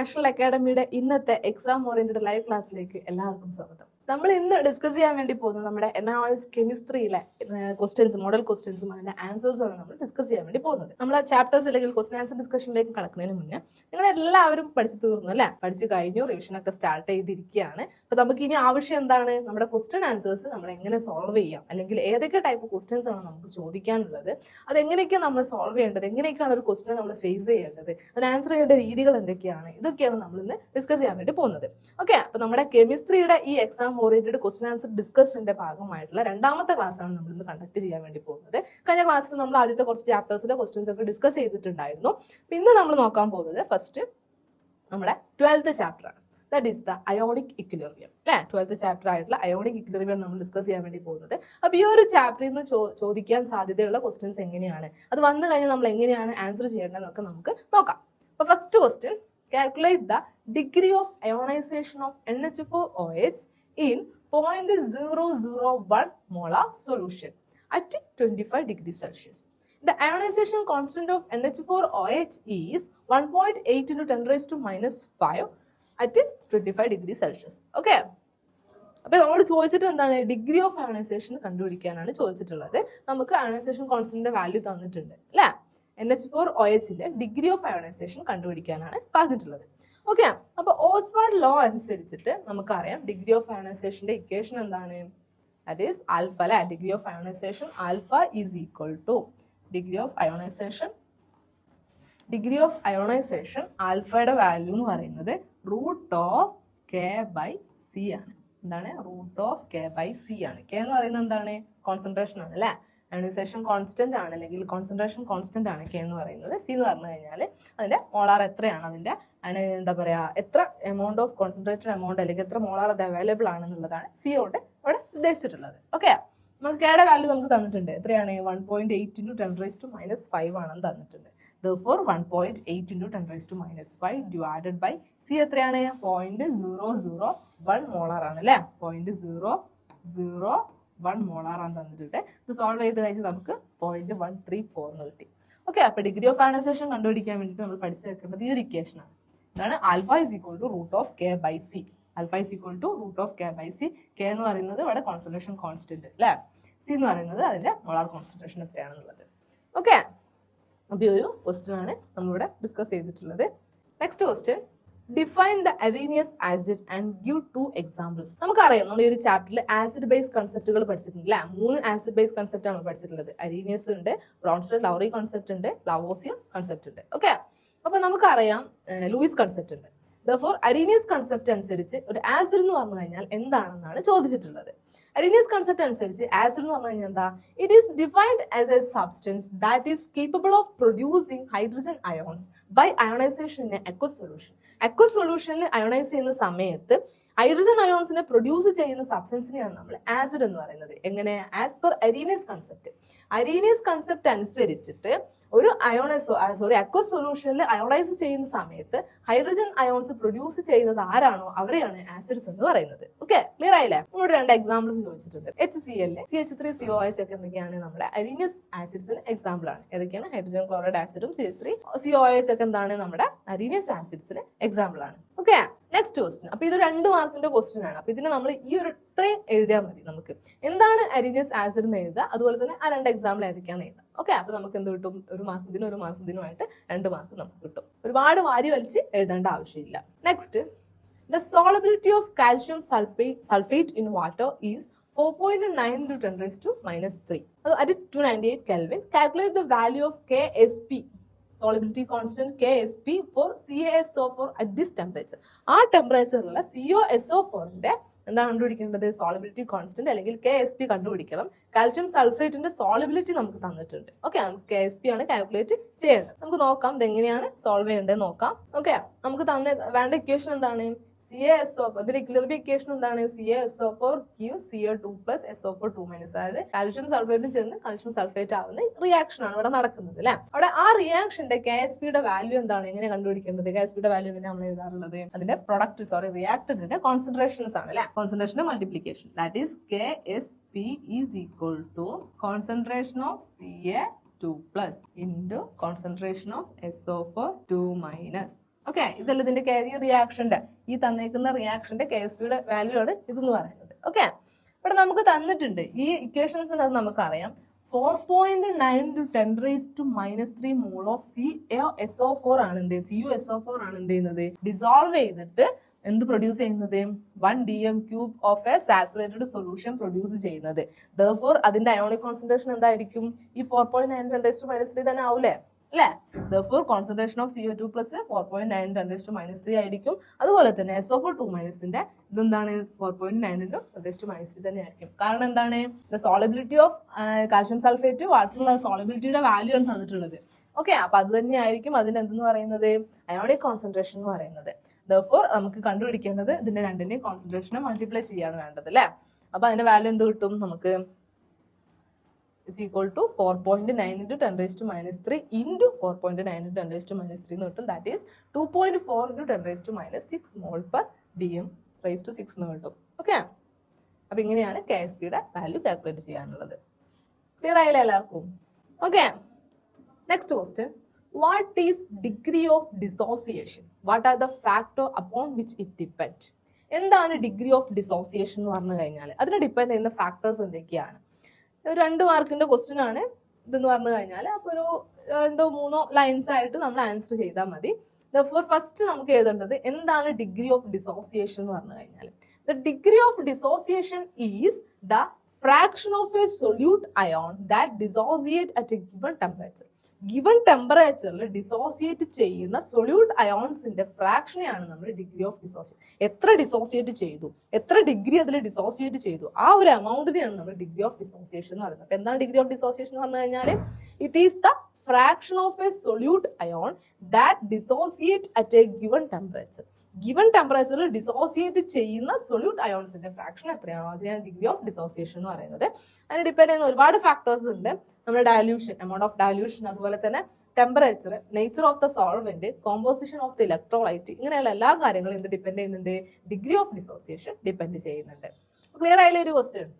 National അക്കാഡമിയുടെ ഇന്നത്തെ exam oriented live ക്ലാസ്സിലേക്ക് എല്ലാവർക്കും സ്വാഗതം. നമ്മൾ ഇന്ന് ഡിസ്കസ് ചെയ്യാൻ വേണ്ടി പോകുന്നത് നമ്മുടെ എൻഎസ് കെമിസ്ട്രിയിലെ ക്വസ്റ്റ്യൻസ്, മോഡൽ ക്വസ്റ്റ്യൻസും അതിന്റെ ആൻസേഴ്സും ആണ് നമ്മൾ ഡിസ്കസ് ചെയ്യാൻ വേണ്ടി പോകുന്നത്. നമ്മൾ ആ ചാപ്റ്റേഴ്സ് അല്ലെങ്കിൽ ക്വസ്റ്റ്യൻ ആൻസർ ഡിസ്കഷനിലേക്ക് കടക്കുന്നതിന് മുന്നേ നിങ്ങൾ എല്ലാവരും പഠിച്ചു തീർന്നു അല്ലേ? പഠിച്ചു കഴിഞ്ഞു, റിവിഷൻ ഒക്കെ സ്റ്റാർട്ട് ചെയ്തിരിക്കുകയാണ്. അപ്പൊ നമുക്ക് ഇനി ആവശ്യം എന്താണ്? നമ്മുടെ ക്വസ്റ്റ്യൻ ആൻസേഴ്സ് നമ്മൾ എങ്ങനെ സോൾവ് ചെയ്യാം, അല്ലെങ്കിൽ ഏതൊക്കെ ടൈപ്പ് ക്വസ്റ്റ്യൻസ് ആണ് നമുക്ക് ചോദിക്കാനുള്ളത്, അതെങ്ങനെയൊക്കെയാണ് നമ്മൾ സോൾവ് ചെയ്യേണ്ടത്, എങ്ങനെയൊക്കെയാണ് ഒരു ക്വസ്റ്റ്യൻ നമ്മൾ ഫേസ് ചെയ്യേണ്ടത്, അതിന് ആൻസർ ചെയ്യേണ്ട രീതികൾ എന്തൊക്കെയാണ്, ഇതൊക്കെയാണ് നമ്മൾ ഇന്ന് ഡിസ്കസ് ചെയ്യാൻ വേണ്ടി പോകുന്നത്. ഓക്കെ, അപ്പൊ നമ്മുടെ കെമിസ്ട്രിയുടെ ഈ എക്സാം ഓറിയന്റഡ് ക്വസ്റ്റ്യൻ ആൻസർ ഡിസ്കഷന്റെ ഭാഗമായിട്ടുള്ള രണ്ടാമത്തെ ക്ലാസ് ആണ് നമ്മൾ ഇന്ന് കണ്ടക്ട് ചെയ്യാൻ വേണ്ടി പോകുന്നത്. കഴിഞ്ഞ ക്ലാസ്സിൽ നമ്മൾ ആദ്യത്തെ കുറച്ച് ചാപ്റ്റേഴ്സിലെ ക്വസ്റ്റ്യൻസ് ഒക്കെ ഡിസ്കസ് ചെയ്തിട്ടുണ്ടായിരുന്നു. ഇന്ന് നമ്മൾ നോക്കാൻ പോകുന്നത് ഫസ്റ്റ് നമ്മുടെ 12th ചാപ്റ്റർ ആണ്. That is the ionic equilibrium അല്ലെ? 12th ചാപ്റ്റർ ആയിട്ടുള്ള അയോണിക് ഇക്വിലിബ്രിയം നമ്മൾ ഡിസ്കസ് ചെയ്യാൻ വേണ്ടി പോകുന്നത്. അപ്പൊ ഈ ഒരു ചാപ്റ്ററിൽ നിന്ന് ചോദിക്കാൻ സാധ്യതയുള്ള ക്വസ്റ്റ്യൻസ് എങ്ങനെയാണ്, അത് വന്നു കഴിഞ്ഞാൽ നമ്മൾ എങ്ങനെയാണ് ആൻസർ ചെയ്യേണ്ടതെന്നൊക്കെ നമുക്ക് നോക്കാം. അപ്പൊ first question, calculate the degree of ionization of NH4OH in 0.001 molar solution at 25 degrees Celsius. The ionization constant of NH4OH is 1.8 into 10 raised to minus 5 at 25 degrees Celsius. Okay. അപ്പൊ നമ്മൾ ചോദിച്ചിട്ട് എന്താണ്? ഡിഗ്രി ഓഫ് അയോണൈസേഷൻ കണ്ടുപിടിക്കാനാണ് ചോദിച്ചിട്ടുള്ളത്. നമുക്ക് ionisation കോൺസ്റ്റന്റിന്റെ value തന്നിട്ടുണ്ട് അല്ലെ? NH4OHന്റെ degree of ionisation കണ്ടുപിടിക്കാനാണ് പറഞ്ഞിട്ടുള്ളത്. Okay, അപ്പൊ ഓസ്വാൾഡ് ലോ അനുസരിച്ചിട്ട് നമുക്കറിയാം ഡിഗ്രി ഓഫ് അയോണൈസേഷന്റെ ഇക്വേഷൻ എന്താണ്? ദാറ്റ് ഈസ് ആൽഫ അല്ലെ? Degree of ionisation alpha is equal two degree of ionisation ആൽഫയുടെ വാല്യൂ എന്ന് പറയുന്നത് √K/C ആണ്. എന്താണ്? √K/C ആണ്. K എന്ന് പറയുന്നത് എന്താണ്? കോൺസെൻട്രേഷൻ ആണ് അല്ലെ? അയോണൈസേഷൻ കോൺസ്റ്റന്റ് ആണ്, അല്ലെങ്കിൽ കോൺസെൻട്രേഷൻ കോൺസ്റ്റന്റ് ആണ് K എന്ന് പറയുന്നത്. C എന്ന് പറഞ്ഞു കഴിഞ്ഞാൽ അതിന്റെ മോളാർ എത്രയാണ്, അതിന്റെ എന്താ പറയാ, എത്ര എമൗണ്ട് ഓഫ് കോൺസെൻട്രേറ്റഡ് എമൗണ്ട് അല്ലെങ്കിൽ എത്ര മോളാർ അത് അവൈലബിൾ ആണെന്നുള്ളതാണ് C കൊണ്ട് ഇവിടെ ഉദ്ദേശിച്ചിട്ടുള്ളത്. ഓക്കെ, നമുക്ക് Kയുടെ വാല്യൂ നമുക്ക് തന്നിട്ടുണ്ട്. എത്രയാണ്? 1.8 into 10 raised to minus 5 ആണെന്ന് തന്നിട്ടുണ്ട്. Therefore 1.8 into 10 raised to minus 5 divided by C എത്രയാണ്? 0.001 മോളാർ ആണ് അല്ലെ? 0.001 മോളാർ ആണ് തന്നിട്ടുണ്ട്. ഇത് സോൾവ് ചെയ്ത് കഴിഞ്ഞാൽ നമുക്ക് 0.134 എന്ന് കിട്ടി. ഓക്കെ, അപ്പൊ ഡിഗ്രി ഓഫ് അയോണൈസേഷൻ കണ്ടുപിടിക്കാൻ വേണ്ടിയിട്ട് നമ്മൾ പഠിച്ചു വെക്കേണ്ടത് ഈ ഒരു ഇക്വേഷൻ ആണ്. ഇതാണ് alpha is equal to √K/C. Alpha is equal to √K/C. K എന്ന് പറയുന്നത് ഇവിടെ കോൺസെൻട്രേഷൻ കോൺസ്റ്റന്റ് അല്ലെ? C എന്ന് പറയുന്നത് അതിന്റെ മോളാർ കോൺസെൻട്രേഷൻ എത്രയാണെന്നുള്ളത്. ഓക്കെ, അപ്പൊ ഈ ഒരു ക്വസ്റ്റ്യൻ ആണ് നമ്മളിവിടെ ഡിസ്കസ് ചെയ്തിട്ടുള്ളത്. Next question, define the Arrhenius acid and give 2 examples. നമുക്കറിയാം നമ്മൾ ഈ ഒരു ചാപ്റ്ററിൽ ആസിഡ് ബേസ് കൺസെപ്റ്റുകൾ പഠിച്ചിട്ടുണ്ട് അല്ലെ? 3 ആസിഡ് ബേസ് കൺസെപ്റ്റ് ആണ് പഠിച്ചിട്ടുള്ളത്. അരീനിയസ് ഉണ്ട്, ബ്രോൺസ്റ്റഡ് ലൗറി കൺസെപ്റ്റ് ഉണ്ട്, ലവോസിയം കൺസെപ്റ്റ് ഉണ്ട്. ഓക്കെ, അപ്പൊ നമുക്കറിയാം ലൂയിസ് കൺസെപ്റ്റ് ഉണ്ട്. Therefore അരീനിയസ് കൺസെപ്റ്റ് അനുസരിച്ച് ഒരു ആസിഡ് എന്ന് പറഞ്ഞു കഴിഞ്ഞാൽ എന്താണെന്നാണ് ചോദിച്ചിട്ടുള്ളത്. അരീനിയസ് കൺസെപ്റ്റ് അനുസരിച്ച് ആസിഡ് എന്ന് പറഞ്ഞു കഴിഞ്ഞാൽ എന്താ? It is defined as a substance that is capable of producing hydrogen ions by ionization in aqueous solution. Aqueous സൊല്യൂഷനിൽ അയോണൈസ് ചെയ്യുന്ന സമയത്ത് ഹൈഡ്രജൻ അയോൺസിനെ പ്രൊഡ്യൂസ് ചെയ്യുന്ന സബ്സ്റ്റൻസിനെയാണ് നമ്മൾ ആസിഡ് എന്ന് പറയുന്നത്. എങ്ങനെ? As per Arrhenius concept. Arrhenius concept അനുസരിച്ചിട്ട് ഒരു അക്വസ് സൊല്യൂഷനിൽ അയോണൈസ് ചെയ്യുന്ന സമയത്ത് ഹൈഡ്രജൻ അയോൺസ് പ്രൊഡ്യൂസ് ചെയ്യുന്നത് ആരാണോ അവരെയാണ് ആസിഡ്സ് എന്ന് പറയുന്നത്. ഓക്കെ, ക്ലിയർ ആയില്ലേ? ഇവിടെ 2 എക്സാമ്പിൾസ് ചോദിച്ചിട്ടുണ്ട്. HCl, CH3COOH ഒക്കെ എന്തൊക്കെയാണ്? നമ്മുടെ അരീനിയസ് ആസിഡ്സിന് എക്സാമ്പിൾ ആണ്. ഏതൊക്കെയാണ്? ഹൈഡ്രജൻ ക്ലോറൈഡ് ആസിഡും CH3COOH ഒക്കെ എന്താണ്? നമ്മുടെ അരീനിയസ് ആസിഡ്സിന് എക്സാമ്പിൾ ആണ്. Okay, next question. അപ്പൊ ഇത് 2 മാർക്കിന്റെ ക്വസ്റ്റ്യൻ ആണ്. അപ്പൊ ഇതിനെ നമ്മൾ ഈ ഒരു ഇത്രയും എഴുതിയാൽ മതി. നമുക്ക് എന്താണ് അരീനിയസ് ആസിഡ് എന്ന് എഴുതുക, അതുപോലെ തന്നെ ആ 2 എക്സാമ്പിൾ ഏതൊക്കെയാണെന്ന് എഴുതാം. ഓക്കെ, അപ്പൊ നമുക്ക് എന്ത് കിട്ടും? 1 മാർക്ക് ഇതിനും 1 മാർക്ക് ഇതിനുമായിട്ട് 2 മാർക്ക് നമുക്ക് കിട്ടും. ഒരുപാട് വാരി വലിച്ച് എഴുതേണ്ട ആവശ്യമില്ല. Next, the solubility of calcium sulphate in water is 4.9 into 10 raised to minus 3 at 298 Kelvin. Calculate the value of KSP, solubility constant KSP for CaSO4 at this temperature. ആ ടെമ്പറേച്ചറിലുള്ള CaSO4ന്റെ എന്താണ് കണ്ടുപിടിക്കേണ്ടത്? സോളിബിലിറ്റി കോൺസ്റ്റന്റ് അല്ലെങ്കിൽ KSP കണ്ടുപിടിക്കണം. Calcium സൾഫേറ്റിന്റെ solubility നമുക്ക് തന്നിട്ടുണ്ട്. Okay, നമുക്ക് KSP ആണ് calculate ചെയ്യേണ്ടത്. നമുക്ക് നോക്കാം ഇതെങ്ങനെയാണ് സോൾവ് ചെയ്യേണ്ടത് നോക്കാം. ഓക്കെ, നമുക്ക് വേണ്ട ഇക്വേഷൻ എന്താണ്? CaSO4. ഇതിന്റെ ഇക്വിലിബ്രിയം ഇക്വേഷൻ എന്താണ്? CaSO4 gives Ca2 plus SO4 2-. അതായത് കാൽഷ്യം സൾഫേറ്റും ചേർന്ന് കാൽഷ്യം സൾഫേറ്റ് ആവുന്ന റിയാക്ഷൻ ആണ് ഇവിടെ നടക്കുന്നത് അല്ലെ? അവിടെ ആ റിയാക്ഷന്റെ KSPയുടെ വാല്യൂ എന്താണ്? എങ്ങനെ കണ്ടുപിടിക്കേണ്ടത്? KSPയുടെ വാല്യൂ എങ്ങനെ നമ്മൾ എഴുതാറുള്ളത്? അതിന്റെ റിയാക്ടന്റിന്റെ കോൺസെൻട്രേഷൻസ് ആണ് അല്ലെ? കോൺസെൻട്രേഷന്റെ multiplication. That is KSP is equal to concentration of Ca2 plus into concentration of SO4 2-. Okay, ഇതല്ല ഇതിന്റെ ഈ റിയാക്ഷന്റെ ഈ തന്നേക്കുന്ന റിയാക്ഷന്റെ KSP യുടെ വാല്യൂ ആണ് ഇതെന്ന് പറയുന്നത്. ഓക്കെ, ഇവിടെ നമുക്ക് തന്നിട്ടുണ്ട് ഈ ഇക്വേഷൻസിനകത്ത് നമുക്കറിയാം 4.9 to 10⁻³ മോൾ ഓഫ് CuSO4 ആണ് എന്ത് CuSO4 ആണ് എന്ത് ചെയ്യുന്നത് ഡിസോൾവ് ചെയ്തിട്ട് എന്ത് പ്രൊഡ്യൂസ് ചെയ്യുന്നത് 1 dm³ of A saturated solution produce ചെയ്യുന്നത്. Therefore അതിന്റെ അയോണിക് കോൺസെൻട്രേഷൻ എന്തായിരിക്കും ഈ 4.9 10⁻³ തന്നെ ആവൂലേ അല്ലേ? Therefore concentration of CO2 plus 4.9 10⁻³ ആയിരിക്കും. അതുപോലെ തന്നെ SO4 ന്റെ ഇതെന്താണ് 4.9 10⁻³ തന്നെ ആയിരിക്കും. കാരണം എന്താണ് സോളബിലിറ്റി ഓഫ് കാൽഷ്യം സൾഫേറ്റ് വാട്ടറിലുള്ള സോളബിലിറ്റിയുടെ വാല്യൂ ആണ് തന്നിട്ടുള്ളത്. ഓക്കെ, അപ്പൊ അത് തന്നെ ആയിരിക്കും അതിന്റെ എന്തെന്ന് പറയുന്നത് അയോണിക് കോൺസെൻട്രേഷൻ എന്ന് പറയുന്നത്. Therefore നമുക്ക് കണ്ടുപിടിക്കേണ്ടത് ഇതിന്റെ രണ്ടിന്റെയും കോൺസെൻട്രേഷനെ മൾട്ടിപ്ലൈ ചെയ്യാണ് വേണ്ടത് അല്ലേ? അപ്പൊ അതിന്റെ വാല്യൂ എന്ത് കിട്ടും നമുക്ക് is equal to 4.9 into 10⁻³ into 4.9 into 10⁻³ എന്ന് കിട്ടും. That is 2.4 into 10⁻⁶ mole per dm⁻⁶ എന്ന് കിട്ടും. ഓക്കെ, അപ്പൊ ഇങ്ങനെയാണ് KSP യുടെ വാല്യൂ കാൽക്കുലേറ്റ് ചെയ്യാനുള്ളത്. ക്ലിയർ ആയില്ലേ എല്ലാവർക്കും? Okay, next question, what is degree of dissociation? What are the factor upon which it depend? എന്താണ് ഡിഗ്രി ഓഫ് ഡിസോസിയേഷൻ എന്ന് പറഞ്ഞു കഴിഞ്ഞാൽ അതിനെ ഡിപ്പെൻഡ് ചെയ്യുന്ന ഫാക്ടേഴ്സ് എന്തൊക്കെയാണ്? 2 മാർക്കിന്റെ ക്വസ്റ്റ്യൻ ആണ് ഇതെന്ന് പറഞ്ഞു കഴിഞ്ഞാൽ അപ്പൊ ഒരു 2-3 ലൈൻസ് ആയിട്ട് നമ്മൾ ആൻസർ ചെയ്താൽ മതി. ഫസ്റ്റ് നമുക്ക് എഴുതേണ്ടത് എന്താണ് ഡിഗ്രി ഓഫ് ഡിസോസിയേഷൻ എന്ന് പറഞ്ഞു കഴിഞ്ഞാൽ the degree of dissociation is the fraction of a solute ion that dissociate at a given temperature. Given ടെമ്പറേച്ചറിൽ ഡിസോസിയേറ്റ് ചെയ്യുന്ന സൊല്യൂട്ട് അയോൺസിന്റെ ഫ്രാക്ഷനെയാണ് നമ്മൾ ഡിഗ്രി ഓഫ് ഡിസോസിയേഷൻ. എത്ര ഡിസോസിയേറ്റ് ചെയ്തു, എത്ര ഡിഗ്രി അതിൽ ഡിസോസിയേറ്റ് ചെയ്തു, ആ ഒരു എമൗണ്ടിനെയാണ് നമ്മൾ ഡിഗ്രി ഓഫ് ഡിസോസിയേഷൻ എന്ന് പറയുന്നത്. അപ്പൊ എന്താണ് ഡിഗ്രി ഓഫ് ഡിസോസിയേഷൻ എന്ന് പറഞ്ഞു കഴിഞ്ഞാൽ it is the fraction of a solute ion that dissociate at a given temperature. Given temperature dissociate ചെയ്യുന്ന സൊല്യൂട്ട് അയോൺസിന്റെ ഫ്രാക്ഷൻ എത്രയാണോ അതിനാണ് ഡിഗ്രി ഓഫ് ഡിസോസിയേഷൻ എന്ന് പറയുന്നത്. അതിന് ഡിപ്പെൻഡ് ചെയ്യുന്ന ഒരുപാട് ഫാക്ടേഴ്സ് ഉണ്ട്. നമ്മുടെ ഡയല്യൂഷൻ, എമൗണ്ട് ഓഫ് ഡയല്യൂഷൻ, അതുപോലെ തന്നെ temperature, nature of the solvent, composition of the electrolyte, ഇങ്ങനെയുള്ള എല്ലാ കാര്യങ്ങളും എന്ത് ഡിപ്പെൻഡ് ചെയ്യുന്നുണ്ട് ഡിഗ്രി ഓഫ് ഡിസോസിയേഷൻ ഡിപ്പെൻഡ് ചെയ്യുന്നുണ്ട്. ക്ലിയർ ആയില്ലേ ഒരു ക്വസ്റ്റ്യൻ?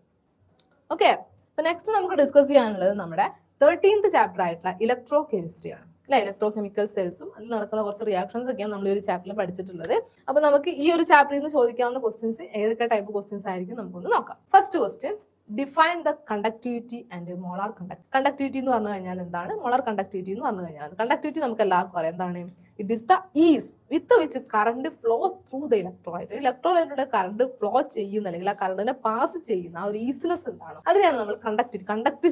ഓക്കെ, അപ്പൊ നെക്സ്റ്റ് നമുക്ക് ഡിസ്കസ് ചെയ്യാനുള്ളത് നമ്മുടെ 13th ചാപ്റ്റർ ആയിട്ടുള്ള ഇലക്ട്രോ കെമിസ്ട്രി ആണ് അല്ലെ? ഇലക്ട്രോ കെമിക്കൽ സെൽസും അതിൽ നടക്കുന്ന കുറച്ച് റിയാക്ഷൻസ് ഒക്കെയാണ് നമ്മൾ ഈ ഒരു ചാപ്റ്ററിൽ പഠിച്ചിട്ടുള്ളത്. അപ്പൊ നമുക്ക് ഈ ഒരു ചാപ്റ്ററിൽ നിന്ന് ചോദിക്കാവുന്ന ക്വസ്റ്റ്യൻസ് ഏതൊക്കെ ടൈപ്പ് ക്വസ്റ്റ്യൻസ് ആയിരിക്കും നമുക്കൊന്ന് നോക്കാം. First question, define the conductivity and molar conductivity എന്ന് പറഞ്ഞു കഴിഞ്ഞാൽ എന്താണ്, മോളാർ കണ്ടക്ടിവിറ്റി എന്ന് പറഞ്ഞു കഴിഞ്ഞാൽ കണ്ടക്ടിവിറ്റി നമുക്ക് എല്ലാവർക്കും അറിയാം എന്താണ്. It is the ease with which current flows through the electrolyte. ഇലക്ട്രോലൈറ്റിലൂടെ കറണ്ട് ഫ്ലോ ചെയ്യുന്ന അല്ലെങ്കിൽ ആ കറണ്ടിനെ പാസ് ചെയ്യുന്ന ആ ഒരു ഈസിനെസ് എന്താണ് അതിനെയാണ് നമ്മൾ കണ്ടക്ട്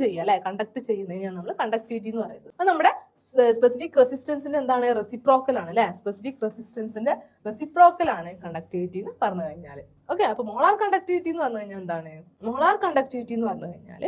ചെയ്യുക അല്ലെ? കണ്ടക്ട് ചെയ്യുന്നതിനെയാണ് നമ്മൾ കണ്ടക്ടിവിറ്റി എന്ന് പറയുന്നത്. അത് നമ്മുടെ സ്പെസിഫിക് റെസിസ്റ്റൻസിന്റെ എന്താണ് റെസിപ്രോക്കൽ ആണ് അല്ലെ? സ്പെസിഫിക് റെസിസ്റ്റൻസിന്റെ റെസിപ്രോക്കൽ ആണ് കണ്ടക്ടിവിറ്റി എന്ന് പറഞ്ഞു കഴിഞ്ഞാൽ. ഓക്കെ, അപ്പൊ മോളാർ കണ്ടക്ടിവിറ്റി എന്ന് പറഞ്ഞു കഴിഞ്ഞാൽ എന്താണ്? മോളാർ കണ്ടക്ടിവിറ്റി എന്ന് പറഞ്ഞു കഴിഞ്ഞാൽ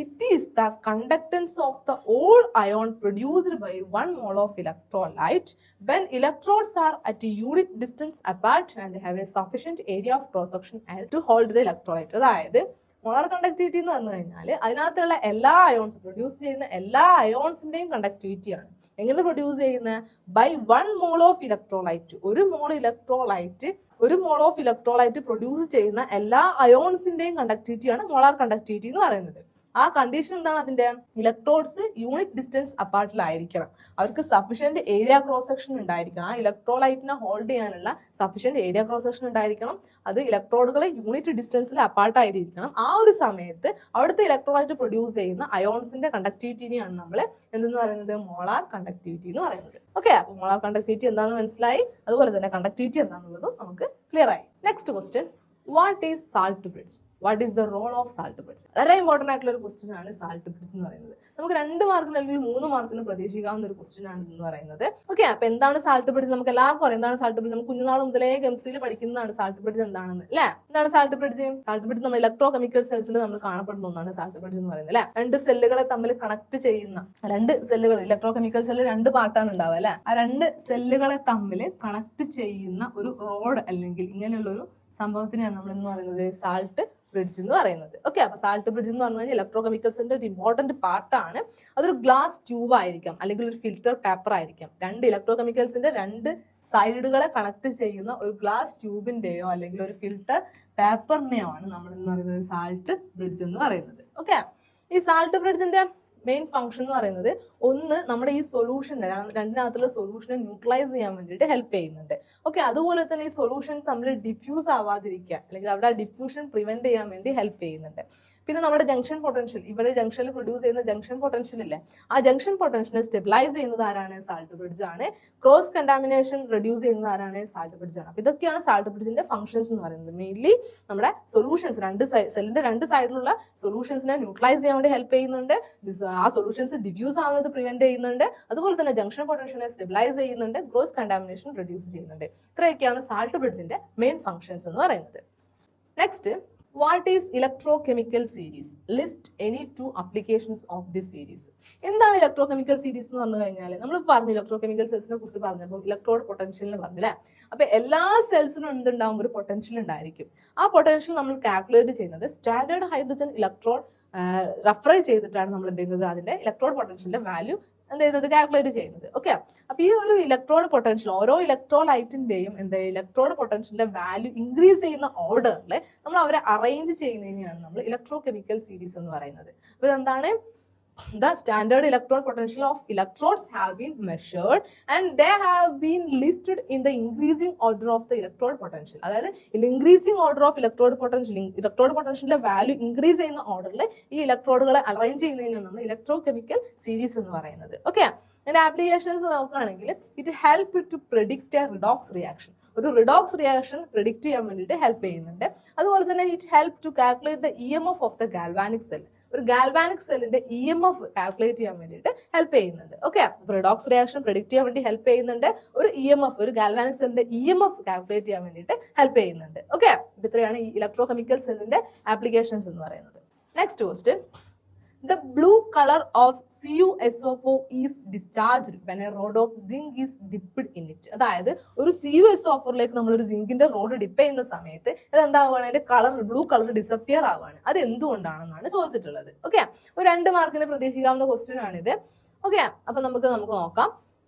it is the conductance of the all ion produced by 1 mole of electrolyte when electrodes are at a unit distance apart and have a sufficient area of cross section to hold the electrolyte. അതായത് molar conductivity എന്ന് പറഞ്ഞു കഴിഞ്ഞാൽ അതിനകത്തുള്ള എല്ലാ ions produce ചെയ്യുന്ന എല്ലാ അയോൺസിന്റെയും കണ്ടക്ടിവിറ്റിയാണ്. എങ്ങനെ produce ചെയ്യുന്നത്? By 1 mole of electrolyte. ഒരു മോൾ ഓഫ് ഇലക്ട്രോലൈറ്റ് പ്രൊഡ്യൂസ് ചെയ്യുന്ന എല്ലാ അയോൺസിന്റെയും കണ്ടക്ടിവിറ്റിയാണ് മോളാർ കണ്ടക്ടിവിറ്റി എന്ന് പറയുന്നത്. ആ കണ്ടീഷൻ എന്താണ് അതിന്റെ? ഇലക്ട്രോഡ്സ് യൂണിറ്റ് ഡിസ്റ്റൻസ് അപ്പാർട്ടിലായിരിക്കണം, അവർക്ക് സഫിഷ്യന്റ് ഏരിയ ക്രോസ് സെക്ഷൻ ഉണ്ടായിരിക്കണം, ആ ഇലക്ട്രോലൈറ്റിനെ ഹോൾഡ് ചെയ്യാനുള്ള സഫിഷ്യന്റ് ഏരിയ ക്രോസ് സെക്ഷൻ ഉണ്ടായിരിക്കണം, അത് ഇലക്ട്രോഡുകളെ യൂണിറ്റ് ഡിസ്റ്റൻസിൽ അപ്പാർട്ടായിരിക്കണം. ആ ഒരു സമയത്ത് അവിടുത്തെ ഇലക്ട്രോലൈറ്റ് പ്രൊഡ്യൂസ് ചെയ്യുന്ന അയോൺസിന്റെ കണ്ടക്ടിവിറ്റിനെയാണ് നമ്മൾ എന്തെന്ന് പറയുന്നത്? മോളാർ കണ്ടക്ടിവിറ്റി എന്ന് പറയുന്നത്. ഓക്കെ, അപ്പൊ മോളാർ കണ്ടക്ടിവിറ്റി എന്താണെന്ന് മനസ്സിലായി, അതുപോലെ തന്നെ കണ്ടക്ടിവിറ്റി എന്താണെന്നുള്ളതും നമുക്ക് ക്ലിയർ ആയി. Next question, what is salt bridge? What is the role of salt bridge? വളരെ ഇമ്പോർട്ടന്റ് ആയിട്ടുള്ള ഒരു ക്വസ്റ്റ്യൻ ആണ് സാൾട്ട് ബ്രിഡ്ജ് എന്ന് പറയുന്നത്. നമുക്ക് 2 മാർക്കിന് അല്ലെങ്കിൽ 3 മാർക്കിന് പ്രതീക്ഷിക്കാവുന്ന ഒരു ക്വസ്റ്റ്യൻ ആണ് എന്ന് പറയുന്നത്. ഓക്കെ, അപ്പൊ എന്താണ് സാൾട്ട് ബ്രിഡ്ജ്? നമുക്ക് എല്ലാവർക്കും അറിയാം എന്താണ് സാൾട്ട് ബ്രിഡ്ജ്. നമുക്ക് കുഞ്ഞുനാൾ മുതലേ കെമിസ്ട്രിയിൽ പഠിക്കുന്നതാണ് സാൾട്ട് ബ്രിഡ്ജ് എന്താണെന്ന് അല്ലെ? എന്താണ് സാൾട്ട് ബ്രിഡ്ജ്? സാൾട്ട് ബ്രിഡ്ജ് നമ്മൾ ഇലക്ട്രോ കെമിക്കൽ സെൽസിൽ നമ്മൾ കാണപ്പെടുന്ന ഒന്നാണ് സാൾട്ട് ബ്രിഡ്ജ് എന്ന് പറയുന്നത് അല്ലെ? 2 സെല്ലുകളെ തമ്മിൽ കണക്ട് ചെയ്യുന്ന 2 സെല്ലുകൾ, ഇലക്ട്രോ കെമിക്കൽ സെല്ലിൽ 2 പാർട്ടാണ് ഉണ്ടാവുക അല്ലെ? ആ 2 സെല്ലുകളെ തമ്മിൽ കണക്ട് ചെയ്യുന്ന ഒരു റോഡ് അല്ലെങ്കിൽ ഇങ്ങനെയുള്ള ഒരു സംഭവത്തിനെയാണ് നമ്മൾ എന്ന് പറയുന്നത് സാൾട്ട് ബ്രിഡ്ജ് എന്ന് പറയുന്നത്. ഓക്കെ, അപ്പൊ സാൾട്ട് ബ്രിഡ്ജ് എന്ന് പറഞ്ഞു കഴിഞ്ഞാൽ ഇലക്ട്രോ കെമിക്കൽസിന്റെ ഒരു ഇമ്പോർട്ടന്റ് പാർട്ടാണ്. അതൊരു ഗ്ലാസ് ട്യൂബ് ആയിരിക്കാം അല്ലെങ്കിൽ ഒരു ഫിൽറ്റർ പേപ്പർ ആയിരിക്കാം. 2 ഇലക്ട്രോ കെമിക്കൽസിന്റെ 2 സൈഡുകളെ കണക്ട് ചെയ്യുന്ന ഒരു ഗ്ലാസ് ട്യൂബിന്റെയോ അല്ലെങ്കിൽ ഒരു ഫിൽറ്റർ പേപ്പറിനെയോ ആണ് നമ്മൾ എന്ന് പറയുന്നത് സാൾട്ട് ബ്രിഡ്ജ് എന്ന് പറയുന്നത്. ഓക്കെ, ഈ സാൾട്ട് ബ്രിഡ്ജിന്റെ മെയിൻ ഫംഗ്ഷൻ എന്ന് പറയുന്നത് ഒന്ന് നമ്മുടെ ഈ സൊല്യൂഷനെ രണ്ടിനകത്തുള്ള സൊല്യൂഷനെ ന്യൂട്രലൈസ് ചെയ്യാൻ വേണ്ടിയിട്ട് ഹെൽപ്പ് ചെയ്യുന്നുണ്ട്. ഓക്കെ, അതുപോലെ തന്നെ ഈ സൊല്യൂഷൻ തമ്മിൽ ഡിഫ്യൂസ് ആവാതിരിക്കാൻ അല്ലെങ്കിൽ അവിടെ ആ ഡിഫ്യൂഷൻ പ്രിവെന്റ് ചെയ്യാൻ വേണ്ടി ഹെൽപ്പ് ചെയ്യുന്നുണ്ട്. പിന്നെ നമ്മുടെ ജംഗ്ഷൻ പൊട്ടൻഷ്യൽ, ഇവിടെ ജംഗ്ഷനിൽ പ്രൊഡ്യൂസ് ചെയ്യുന്ന ജംഗ്ഷൻ പൊട്ടൻഷ്യൽ ഇല്ലേ, ആ ജംഗ്ഷൻ പൊട്ടൻഷ്യലിനെ സ്റ്റെബിലൈസ് ചെയ്യുന്നത് ആരാണ്? സാൾട്ട് ബ്രിഡ്ജ് ആണ്. ക്രോസ് കണ്ടാമിനേഷൻ റെഡ്യൂസ് ചെയ്യുന്നത് ആരാണ്? സാൾട്ട് ബ്രിഡ്ജ് ആണ്. അപ്പൊ ഇതൊക്കെയാണ് സാൾട്ട് ബ്രിഡ്ജിന്റെ ഫംഗ്ഷൻസ് എന്ന് പറയുന്നത്. മെയിൻലി നമ്മുടെ സൊല്യൂഷൻസ് സെല്ലിന്റെ രണ്ട് സൈഡിലുള്ള സൊല്യൂഷൻസിനെ ന്യൂട്രലൈസ് ചെയ്യാൻ വേണ്ടി ഹെൽപ്പ് ചെയ്യുന്നുണ്ട്. ആ സൊല്യൂഷൻസ് ഡിഫ്യൂസ് ആവുന്നത് പ്രിവെന്റ് ചെയ്യുന്നുണ്ട്. അതുപോലെ തന്നെ ജംഗ്ഷൻ പൊട്ടൻഷ്യലിനെ സ്റ്റെബിലൈസ് ചെയ്യുന്നുണ്ട്. ക്രോസ് കണ്ടാമിനേഷൻ റെഡ്യൂസ് ചെയ്യുന്നുണ്ട്. ഇത്രയൊക്കെയാണ് സാൾട്ട് ബ്രിഡ്ജിന്റെ മെയിൻ ഫംഗ്ഷൻസ് എന്ന് പറയുന്നത്. Next, what is electrochemical series? List any 2 applications of this series. എന്താണ് ഇലക്ട്രോകെമിക്കൽ സീരീസ് എന്ന് പറഞ്ഞു കഴിഞ്ഞാൽ, നമ്മൾ പറഞ്ഞു ഇലക്ട്രോകെമിക്കൽ സെൽസിനെ കുറിച്ച് പറഞ്ഞപ്പോൾ ഇലക്ട്രോഡ് പൊട്ടൻഷ്യലിന് പറഞ്ഞില്ലേ. അപ്പൊ എല്ലാ സെൽസിനും എന്തുണ്ടാവും? ഒരു പൊട്ടൻഷ്യൽ ഉണ്ടായിരിക്കും. ആ പൊട്ടൻഷ്യൽ നമ്മൾ കാൽക്കുലേറ്റ് ചെയ്യുന്നത് സ്റ്റാൻഡേർഡ് ഹൈഡ്രജൻ ഇലക്ട്രോഡ് റഫർ ചെയ്തിട്ടാണ് നമ്മൾ എന്ത് ചെയ്യുന്നത്? അതിന്റെ ഇലക്ട്രോഡ് പൊട്ടൻഷ്യലിന്റെ വാല്യൂ എന്ത് ചെയ്യുന്നത്? കാൽക്കുലേറ്റ് ചെയ്യുന്നത്. ഓക്കെ, അപ്പൊ ഈ ഒരു ഇലക്ട്രോഡ് പൊട്ടൻഷ്യൽ ഓരോ ഇലക്ട്രോലൈറ്റിന്റെയും ഇലക്ട്രോഡ് പൊട്ടൻഷ്യലിന്റെ വാല്യൂ ഇൻക്രീസ് ചെയ്യുന്ന ഓർഡറിൽ നമ്മൾ അവരെ അറേഞ്ച് ചെയ്യുന്നതിനെയാണ് നമ്മൾ ഇലക്ട്രോകെമിക്കൽ സീരീസ് എന്ന് പറയുന്നത്. അപ്പൊ ഇതെന്താണ്? The standard electron potential of electrodes have been measured and they have been listed in the increasing order of the electrode potential. അതായത് increasing order of electrode potential value increase ചെയ്യുന്ന ഓർഡറിൽ ഈ ഇലക്ട്രോഡുകളെ arrange ചെയ്യുന്നതിനാണ് നമ്മൾ ഇലക്ട്രോകെമിക്കൽ സീരീസ് എന്ന് പറയുന്നത്. Okay, അതിന്റെ applications നോക്കുകയാണെങ്കിൽ it help to predict a redox reaction. ഒരു റിഡോക്സ് റിയാക്ഷൻ പ്രെഡിക്റ്റ് ചെയ്യാൻ വേണ്ടിയിട്ട് ഹെൽപ്പ് ചെയ്യുന്നുണ്ട്. അതുപോലെ തന്നെ it help to calculate the EMF of the galvanic cell. ഒരു ഗാൽവാനിക് സെല്ലിന്റെ EMF കാൽക്കുലേറ്റ് ചെയ്യാൻ വേണ്ടിയിട്ട് ഹെൽപ്പ് ചെയ്യുന്നുണ്ട്. ഓക്കെ, റിഡോക്സ് റിയാക്ഷൻ പ്രെഡിക്റ്റ് ചെയ്യാൻ വേണ്ടി ഹെൽപ്പ് ചെയ്യുന്നുണ്ട്. ഒരു EMF, ഒരു ഗാൽവാനിക് സെല്ലിന്റെ EMF കാൽക്കുലേറ്റ് ചെയ്യാൻ വേണ്ടിയിട്ട് ഹെൽപ്പ് ചെയ്യുന്നുണ്ട്. ഓക്കെ, ഇത്രയാണ് ഈ ഇലക്ട്രോകെമിക്കൽ സെല്ലിന്റെ ആപ്ലിക്കേഷൻസ് എന്ന് പറയുന്നത്. Next question, the blue color of CuSO4 is discharged when a rod of zinc is dipped in it. അതായത് ഒരു CuSO4ലേക്ക് നമ്മൾ ഒരു സിങ്കിന്റെ റോഡ് ഡിപ്പ് ചെയ്യുന്ന സമയത്ത് ഇതെന്താവുകയാണ്? അതിന്റെ കളർ ബ്ലൂ കളർ ഡിസപ്പിയർ ആവുകയാണ്. അത് എന്തുകൊണ്ടാണെന്നാണ് ചോദിച്ചിട്ടുള്ളത്. ഓക്കെ, ഒരു 2 മാർക്കിന് പ്രതീക്ഷിക്കാവുന്ന ക്വസ്റ്റ്യൻ ആണിത്. ഓക്കെ, അപ്പൊ നമുക്ക് നോക്കാം.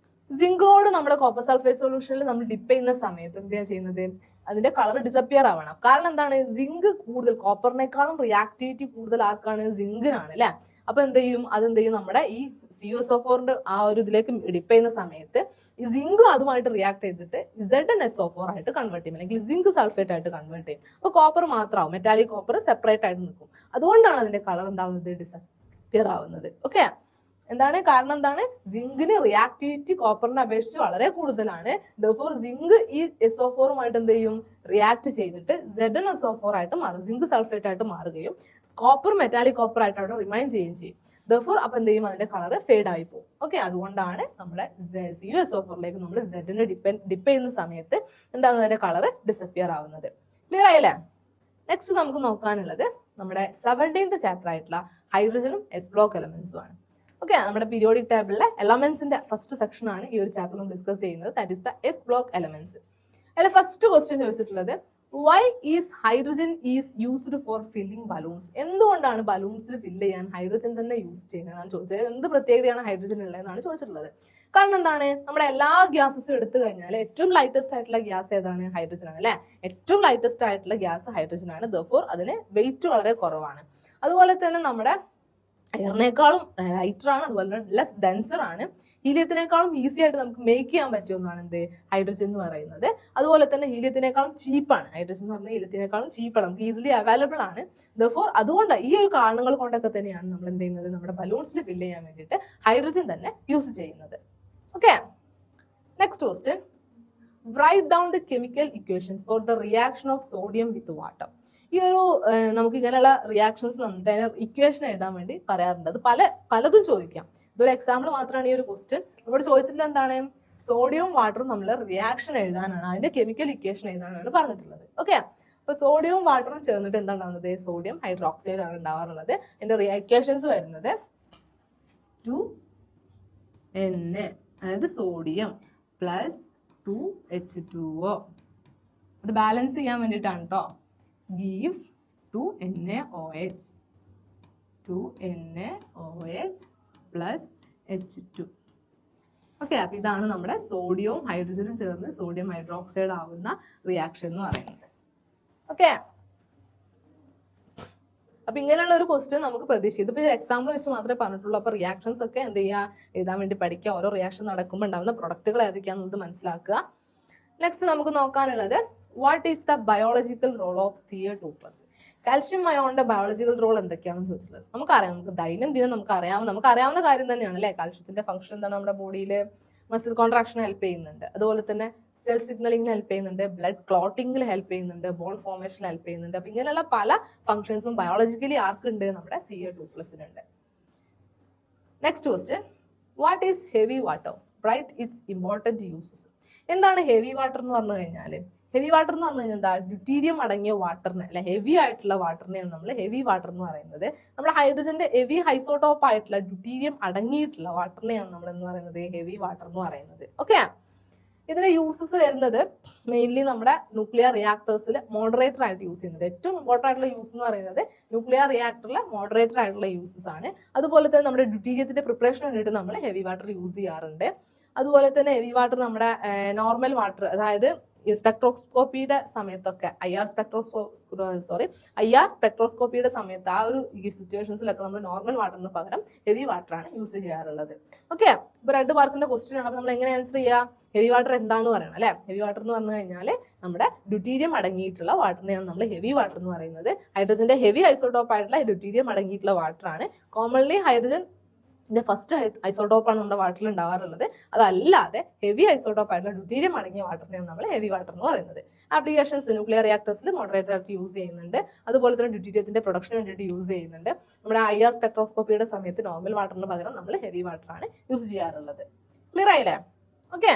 സിങ്ക് റോഡ് നമ്മുടെ കോപ്പർ സൾഫേറ്റ് സൊല്യൂഷനിൽ നമ്മൾ ഡിപ്പ് ചെയ്യുന്ന സമയത്ത് എന്താ ചെയ്യുന്നത്? അതിന്റെ കളർ ഡിസപ്പിയർ ആവണം. കാരണം എന്താണ്? സിങ്ക് കൂടുതൽ, കോപ്പറിനേക്കാളും റിയാക്ടിവിറ്റി കൂടുതൽ ആർക്കാണ്? സിങ്കിനാണ് അല്ലെ. അപ്പൊ അതെന്ത് ചെയ്യും? നമ്മുടെ ഈ CuSO4ന്റെ ആ ഒരു ഇതിലേക്ക് ഡിപ്പ് ചെയ്യുന്ന സമയത്ത് ഈ സിങ്ക് അതുമായിട്ട് റിയാക്ട് ചെയ്തിട്ട് ZnSO4 ആയിട്ട് കൺവേർട്ട് ചെയ്യും, അല്ലെങ്കിൽ സിങ്ക് സൾഫേറ്റ് ആയിട്ട് കൺവേർട്ട് ചെയ്യും. അപ്പൊ കോപ്പർ മാത്രമാവും, മെറ്റാലിക് കോപ്പർ സെപ്പറേറ്റ് ആയിട്ട് നിൽക്കും. അതുകൊണ്ടാണ് അതിന്റെ കളർ എന്താവുന്നത്? ഡിസപ്പിയർ ആവുന്നത്. ഓക്കെ, എന്താണ് കാരണം? എന്താണ്? സിങ്കിന് റിയാക്ടിവിറ്റി കോപ്പറിനെ അപേക്ഷിച്ച് വളരെ കൂടുതലാണ്. therefore സിങ്ക് ഈ SO4ഉമായിട്ട് എന്ത് ചെയ്യും? റിയാക്ട് ചെയ്തിട്ട് ZnSO4 ആയിട്ട് മാറും, സിങ്ക് സൾഫേറ്റ് ആയിട്ട് മാറുകയും കോപ്പർ മെറ്റാലിക് കോപ്പർ ആയിട്ട് അവിടെ റിമൈൻ ചെയ്യുകയും ചെയ്യും. therefore അപ്പൊ എന്ത് ചെയ്യും? അതിന്റെ കളർ ഫേഡ് ആയി പോകും. ഓക്കെ, അതുകൊണ്ടാണ് നമ്മുടെ CuSO4ലേക്ക് നമ്മൾ Zനെ ഡിപ്പ് ചെയ്യുന്ന സമയത്ത് എന്താണ്? അതിന്റെ കളർ ഡിസപ്പിയർ ആവുന്നത്. ക്ലിയർ ആയില്ലേ? നെക്സ്റ്റ് നമുക്ക് നോക്കാനുള്ളത് നമ്മുടെ 17th ചാപ്റ്റർ ആയിട്ടുള്ള ഹൈഡ്രജനും S ബ്ലോക്ക് എലമെന്റ്സും ആണ്. ഓക്കെ, നമ്മുടെ പീരിയോഡിക് ടേബിളിലെ എലമെന്റ്സിന്റെ ഫസ്റ്റ് സെക്ഷൻ ആണ് ഈ ഒരു ചാപ്റ്റർ നമ്മൾ ഡിസ്കസ് ചെയ്യുന്നത്. That is the S block elements. അതിൽ ഫസ്റ്റ് ക്വസ്റ്റ്യൻ ചോദിച്ചിട്ടുള്ളത്, why is hydrogen is used for filling balloons? എന്തുകൊണ്ടാണ് ബലൂൺസിൽ ഫില്ല് ചെയ്യാൻ ഹൈഡ്രജൻ തന്നെ യൂസ് ചെയ്യുന്നതെന്നാണ് ചോദിച്ചത്. എന്ത് പ്രത്യേകതയാണ് ഹൈഡ്രജൻ ഉള്ളതെന്നാണ് ചോദിച്ചിട്ടുള്ളത്. കാരണം എന്താണ്? നമ്മുടെ എല്ലാ ഗ്യാസസും എടുത്തു കഴിഞ്ഞാൽ ഏറ്റവും ലൈറ്റസ്റ്റ് ആയിട്ടുള്ള ഗ്യാസ് ഏതാണ്? ഹൈഡ്രജൻ ആണ് അല്ലെ. ഏറ്റവും ലൈറ്റസ്റ്റ് ആയിട്ടുള്ള ഗ്യാസ് ഹൈഡ്രജൻ ആണ്. therefore അതിന് വെയിറ്റ് വളരെ കുറവാണ്. അതുപോലെ തന്നെ നമ്മുടെ എയറിനേക്കാളും ലൈറ്റർ ആണ്, അതുപോലെ തന്നെ ലെസ് ഡെൻസർ ആണ്. ഹീലിയത്തിനേക്കാളും ഈസി ആയിട്ട് നമുക്ക് മേക്ക് ചെയ്യാൻ പറ്റുമെന്നാണ് എന്ത് ഹൈഡ്രജൻ എന്ന് പറയുന്നത്. അതുപോലെ തന്നെ ഹീലിയത്തിനേക്കാളും ചീപ്പാണ്. ഹൈഡ്രജൻ എന്ന് പറഞ്ഞാൽ ഹീലിയത്തിനേക്കാളും ചീപ്പാണ്, നമുക്ക് ഈസിലി അവൈലബിൾ ആണ്. therefore അതുകൊണ്ട് ഈ ഒരു കാരണങ്ങൾ കൊണ്ടൊക്കെ തന്നെയാണ് നമ്മൾ എന്ത് ചെയ്യുന്നത്? നമ്മുടെ ബലൂൺസിൽ ഫില്ല് ചെയ്യാൻ വേണ്ടിയിട്ട് ഹൈഡ്രജൻ തന്നെ യൂസ് ചെയ്യുന്നത്. Okay, next question, write down the chemical equation for the reaction of sodium with water. ഈ ഒരു നമുക്ക് ഇങ്ങനെയുള്ള റിയാക്ഷൻസ് നമുക്ക് ഇക്വേഷൻ എഴുതാൻ വേണ്ടി പറയാറുണ്ട്. അത് പലതും ചോദിക്കാം. ഇതൊരു എക്സാമ്പിൾ മാത്രമാണ് ഈ ഒരു ക്വസ്റ്റ്യൻ. ഇവിടെ ചോദിച്ചിട്ടുള്ള എന്താണ്? സോഡിയവും വാട്ടറും നമ്മൾ റിയാക്ഷൻ എഴുതാനാണ്, അതിന്റെ കെമിക്കൽ ഇക്വേഷൻ എഴുതാനാണ് പറഞ്ഞിട്ടുള്ളത്. ഓക്കെ, അപ്പൊ സോഡിയവും വാട്ടറും ചേർന്നിട്ട് എന്താ ഉണ്ടാവുന്നത്? സോഡിയം ഹൈഡ്രോക്സൈഡ് ആണ് ഉണ്ടാവാറുള്ളത്. അതിന്റെ ഇക്വേഷൻസ് വരുന്നത് 2Na, അതായത് സോഡിയം പ്ലസ് 2H2O. അത് ബാലൻസ് ചെയ്യാൻ വേണ്ടിയിട്ടാണ് കേട്ടോ. gives 2NaOH plus H2. Okay, അപ്പൊ ഇതാണ് നമ്മുടെ സോഡിയവും ഹൈഡ്രജനും ചേർന്ന് സോഡിയം ഹൈഡ്രോക്സൈഡ് ആവുന്ന റിയാക്ഷൻ എന്ന് പറയുന്നത്. ഓക്കെ, അപ്പൊ ഇങ്ങനെയുള്ള ഒരു ക്വസ്റ്റ്യൻ നമുക്ക് പ്രതീക്ഷിക്കും. ഇതിപ്പോ എക്സാമ്പിൾ വെച്ച് മാത്രമേ പറഞ്ഞിട്ടുള്ളൂ. അപ്പൊ റിയാക്ഷൻസ് ഒക്കെ എന്ത് ചെയ്യുക, എഴുതാൻ വേണ്ടി പഠിക്കുക. ഓരോ റിയാക്ഷൻ നടക്കുമ്പോൾ ഉണ്ടാവുന്ന പ്രൊഡക്റ്റുകൾ ഏതൊക്കെയാണെന്നത് മനസ്സിലാക്കുക. നെക്സ്റ്റ് നമുക്ക് നോക്കാനുള്ളത് what is the biological role of Ca2+. Calcium അയോണിന്റെ ബയോളജിക്കൽ റോൾ എന്തൊക്കെയാണെന്ന് ചോദിച്ചിട്ടുള്ളത് നമുക്കറിയാം. നമുക്ക് ദൈനംദിനം നമുക്കറിയാവുന്ന കാര്യം തന്നെയാണ് അല്ലെ. കാൽഷ്യത്തിന്റെ ഫംഗ്ഷൻ എന്താണ്, നമ്മുടെ ബോഡിയിൽ മസിൽ കോൺട്രാക്ഷൻ ഹെൽപ്പ് ചെയ്യുന്നുണ്ട്, അതുപോലെ തന്നെ സെൽ സിഗ്നലിംഗിൽ ഹെൽപ്പ് ചെയ്യുന്നുണ്ട്, ബ്ലഡ് ക്ലോട്ടിംഗിൽ ഹെൽപ്പ് ചെയ്യുന്നുണ്ട്, ബോൺ ഫോർമേഷനിൽ ഹെൽപ്പ് ചെയ്യുന്നുണ്ട്. അപ്പൊ ഇങ്ങനെയുള്ള പല ഫംഗ്ഷൻസും ബയോളജിക്കലി ആർക്കുണ്ട്, നമ്മുടെ Ca2+നുണ്ട്. Next question, what is heavy water, write its important uses. എന്താണ് ഹെവി വാട്ടർ എന്ന് പറഞ്ഞു കഴിഞ്ഞാൽ, ഹെവി വാട്ടർ എന്ന് പറഞ്ഞു കഴിഞ്ഞാൽ എന്താ, ഡ്യൂട്ടീരിയം അടങ്ങിയ വാട്ടറിനെ അല്ലെ, ഹെവി ആയിട്ടുള്ള വാട്ടറിനെയാണ് നമ്മൾ ഹെവി വാട്ടർ എന്ന് പറയുന്നത്. നമ്മുടെ ഹൈഡ്രജന്റെ ഹെവി ഐസോടോപ്പ് ആയിട്ടുള്ള ഡ്യൂട്ടീരിയം അടങ്ങിയിട്ടുള്ള വാട്ടറിനെയാണ് നമ്മൾ എന്ന് പറയുന്നത് ഹെവി വാട്ടർ എന്ന് പറയുന്നത്. ഓക്കെ, ഇതിന്റെ യൂസസ് വരുന്നത് മെയിൻലി നമ്മുടെ ന്യൂക്ലിയർ റിയാക്ടേഴ്സിൽ മോഡറേറ്റർ ആയിട്ട് യൂസ് ചെയ്യുന്നുണ്ട്. ഏറ്റവും ഇമ്പോർട്ടൻ്റ് ആയിട്ടുള്ള യൂസ് എന്ന് പറയുന്നത് ന്യൂക്ലിയർ റിയാക്ടറിലെ മോഡറേറ്റർ ആയിട്ടുള്ള യൂസസ് ആണ്. അതുപോലെ തന്നെ നമ്മുടെ ഡ്യൂട്ടീരിയത്തിന്റെ പ്രിപ്പറേഷൻ വേണ്ടിയിട്ട് നമ്മൾ ഹെവി വാട്ടർ യൂസ് ചെയ്യാറുണ്ട്. അതുപോലെ തന്നെ ഹെവി വാട്ടർ നമ്മുടെ നോർമൽ വാട്ടർ, അതായത് സ്പെക്ട്രോസ്കോപ്പിയുടെ സമയത്തൊക്കെ ഐ ആർ സ്പെക്ട്രോസ്കോപ്പിയുടെ സമയത്ത് ആ ഒരു സിറ്റുവേഷൻസിലൊക്കെ നമ്മൾ നോർമൽ വാട്ടറിന് പകരം ഹെവി വാട്ടർ ആണ് യൂസ് ചെയ്യാറുള്ളത്. ഓക്കെ, ഇപ്പൊ 2 മാർക്കിന്റെ ക്വസ്റ്റ്യൻ ആണ്. അപ്പൊ നമ്മൾ എങ്ങനെ ആൻസർ ചെയ്യുക, ഹെവി വാട്ടർ എന്താന്ന് പറയണം അല്ലെ. ഹെവി വാട്ടർ എന്ന് പറഞ്ഞു കഴിഞ്ഞാൽ നമ്മുടെ ഡ്യൂട്ടീരിയം അടങ്ങിയിട്ടുള്ള വാട്ടറിനെയാണ് നമ്മൾ ഹെവി വാട്ടർ എന്ന് പറയുന്നത്. ഹൈഡ്രജന്റെ ഹെവി ഐസോടോപ്പ് ആയിട്ടുള്ള ഡ്യൂട്ടീരിയം അടങ്ങിയിട്ടുള്ള വാട്ടർ ആണ്. കോമൺലി ഹൈഡ്രജൻ ഫസ്റ്റ് ഐസോടോപ്പാണ് നമ്മുടെ വാട്ടറിൽ ഉണ്ടാവാറുള്ളത്. അതല്ലാതെ ഹെവി ഐസോടോപ്പ് ആയിട്ടുള്ള ഡ്യൂട്ടീരിയം അടങ്ങിയ വാട്ടറിനെയാണ് നമ്മൾ ഹെവി വാട്ടർ എന്ന് പറയുന്നത്. ആപ്ലിക്കേഷൻസ് ന്യൂക്ലിയർ റിയാക്ടേഴ്സിൽ മോഡറേറ്റർ ആയിട്ട് യൂസ് ചെയ്യുന്നുണ്ട്. അതുപോലെ തന്നെ ഡ്യൂട്ടീരിയത്തിന്റെ പ്രൊഡക്ഷന് വേണ്ടിയിട്ട് യൂസ് ചെയ്യുന്നുണ്ട്. നമ്മുടെ IR സ്പെക്ട്രോസ്കോപ്പിയുടെ സമയത്ത് നോർമൽ വാട്ടറിന് പകരം നമ്മൾ ഹെവി വാട്ടർ ആണ് യൂസ് ചെയ്യാറുള്ളത്. ക്ലിയർ ആയില്ലേ? ഓക്കെ,